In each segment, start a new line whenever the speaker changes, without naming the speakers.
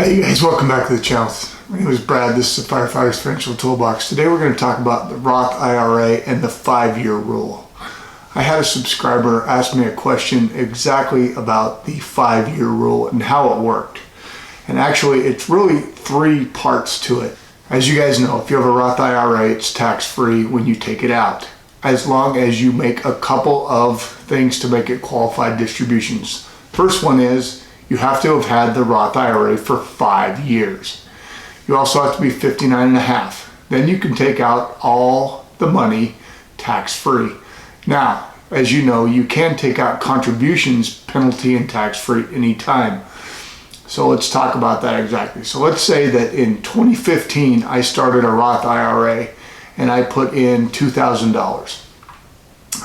Hi you guys, welcome back to the channel. My name is Brad, this is the Firefighter's Financial Toolbox. Today we're going to talk about the Roth IRA and the 5-year rule. I had a subscriber ask me a question exactly about the 5-year rule and how it worked. And actually it's really 3 parts to it. As you guys know, if you have a Roth IRA, it's tax-free when you take it out, as long as you make a couple of things to make it qualified distributions. First one is you have to have had the Roth IRA for 5 years. You also have to be 59 and a half. Then you can take out all the money tax-free. Now, as you know, you can take out contributions, penalty and tax-free anytime. So let's talk about that exactly. So let's say that in 2015, I started a Roth IRA and I put in $2,000.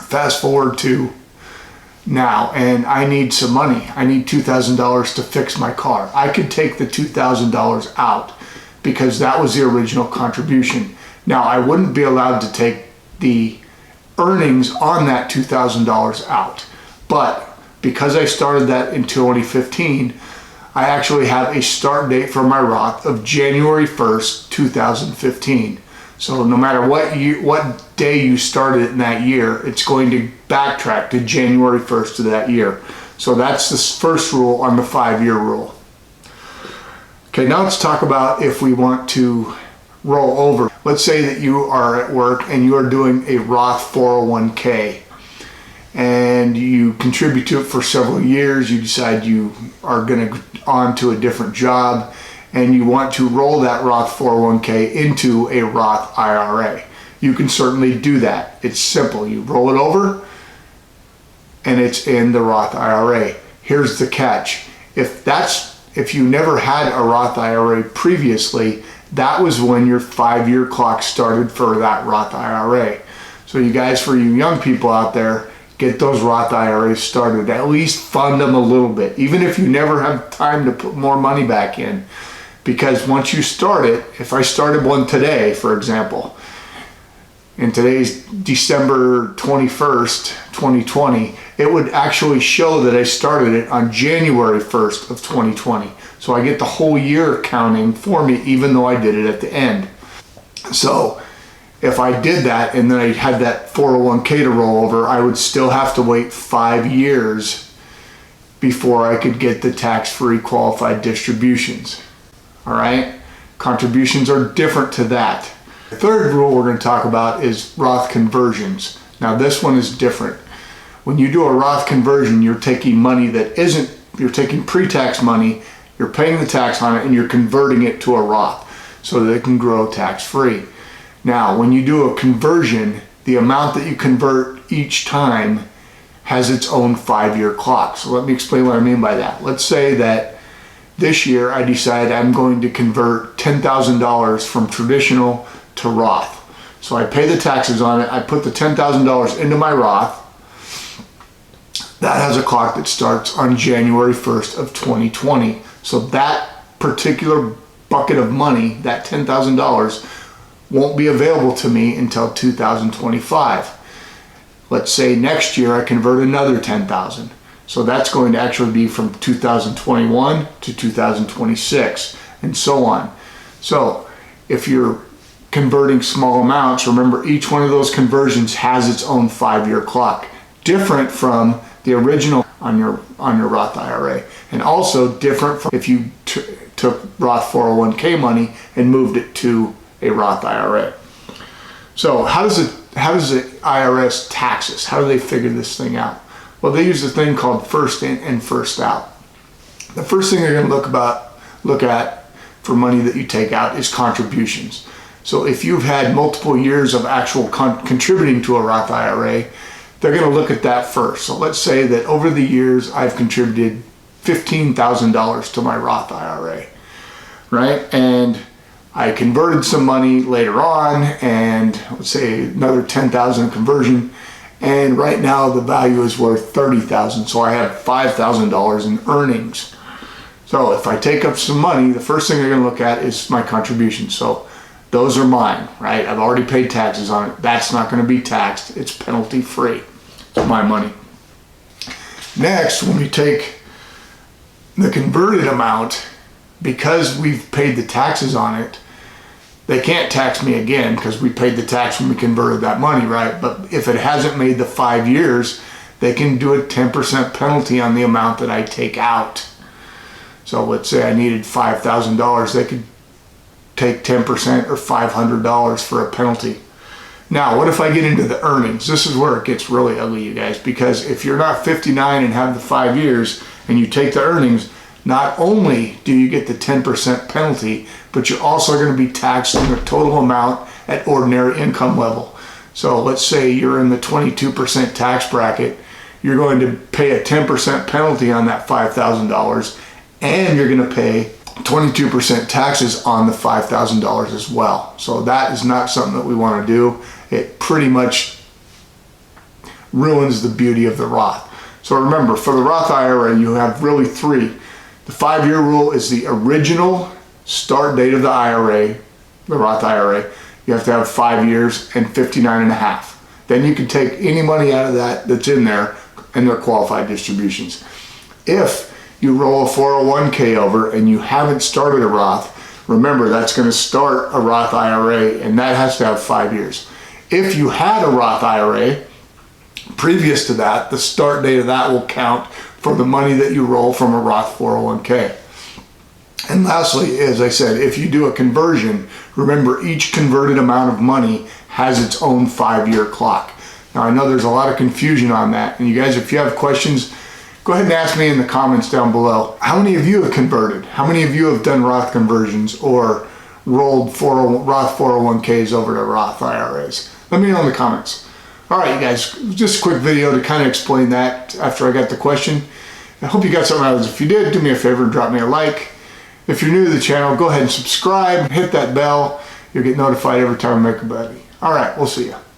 Fast forward to now, and I need some money. I need $2,000 to fix my car. I could take the $2,000 out because that was the original contribution. Now, I wouldn't be allowed to take the earnings on that $2,000 out. But because I started that in 2015, I actually have a start date for my Roth of January 1st, 2015. So no matter what day you started in that year, it's going to backtrack to January 1st of that year. So that's the first rule on the 5-year rule. Okay, now let's talk about if we want to roll over. Let's say that you are at work and you are doing a Roth 401k and you contribute to it for several years. You decide you are going to on to a different job and you want to roll that Roth 401k into a Roth IRA. You can certainly do that. It's simple. You roll it over and it's in the Roth IRA. Here's the catch. If you never had a Roth IRA previously, that was when your 5-year clock started for that Roth IRA. So you guys, for you young people out there, get those Roth IRAs started. At least fund them a little bit, even if you never have time to put more money back in. Because once you start it, if I started one today, for example, and today's December 21st, 2020, it would actually show that I started it on January 1st of 2020. So I get the whole year counting for me, even though I did it at the end. So if I did that and then I had that 401k to roll over, I would still have to wait 5 years before I could get the tax-free qualified distributions. All right, contributions are different to that. The third rule we're going to talk about is Roth conversions. Now this one is different. When you do a Roth conversion, you're taking money that isn't, you're taking pre-tax money, you're paying the tax on it, and you're converting it to a Roth so that it can grow tax-free. Now, when you do a conversion, the amount that you convert each time has its own 5-year clock. So let me explain what I mean by that. Let's say that this year I decide I'm going to convert $10,000 from traditional to Roth. So I pay the taxes on it. I put the $10,000 into my Roth. That has a clock that starts on January 1st of 2020. So that particular bucket of money, that $10,000, won't be available to me until 2025. Let's say next year I convert another 10,000. So that's going to actually be from 2021 to 2026 and so on. So if you're converting small amounts, remember each one of those conversions has its own 5-year clock, different from the original on your Roth IRA, and also different from if you took Roth 401k money and moved it to a Roth IRA. So how does the IRS tax us? How do they figure this thing out? Well, they use a thing called first in and first out. The first thing they're going to look at for money that you take out is contributions. So if you've had multiple years of actual contributing to a Roth IRA, they're going to look at that first. So let's say that over the years I've contributed $15,000 to my Roth IRA, right? And I converted some money later on, and let's say another $10,000 conversion, and right now the value is worth $30,000. So I have $5,000 in earnings. So if I take up some money, the first thing they're going to look at is my contribution. So those are mine, right? I've already paid taxes on it. That's not going to be taxed. It's penalty free. It's my money. Next, when we take the converted amount, because we've paid the taxes on it, they can't tax me again because we paid the tax when we converted that money, right? But if it hasn't made the 5 years, they can do a 10% penalty on the amount that I take out. So let's say I needed $5,000, they could take 10% or $500 for a penalty. Now, what if I get into the earnings? This is where it gets really ugly, you guys, because if you're not 59 and have the 5 years and you take the earnings, not only do you get the 10% penalty, but you're also going to be taxed on the total amount at ordinary income level. So let's say you're in the 22% tax bracket, you're going to pay a 10% penalty on that $5,000, and you're going to pay 22% taxes on the $5,000 as well. So that is not something that we want to do. It pretty much ruins the beauty of the Roth. So remember, for the Roth IRA, you have really three. The 5-year rule is the original start date of the IRA, the Roth IRA. You have to have 5 years and 59 and a half. Then you can take any money out of that that's in there, and they're qualified distributions. If you roll a 401k over and you haven't started a Roth, remember that's going to start a Roth IRA, and that has to have 5 years. If you had a Roth IRA previous to that, the start date of that will count for the money that you roll from a Roth 401k. And lastly, as I said, if you do a conversion, remember each converted amount of money has its own 5-year clock. Now I know there's a lot of confusion on that, and you guys, if you have questions, go ahead and ask me in the comments down below. How many of you have converted? How many of you have done Roth conversions or rolled Roth 401ks over to Roth IRAs? Let me know in the comments. All right, you guys, just a quick video to kind of explain that after I got the question. I hope you got something out of this. If you did, do me a favor and drop me a like. If you're new to the channel, go ahead and subscribe, hit that bell. You'll get notified every time I make a video. All right, we'll see you.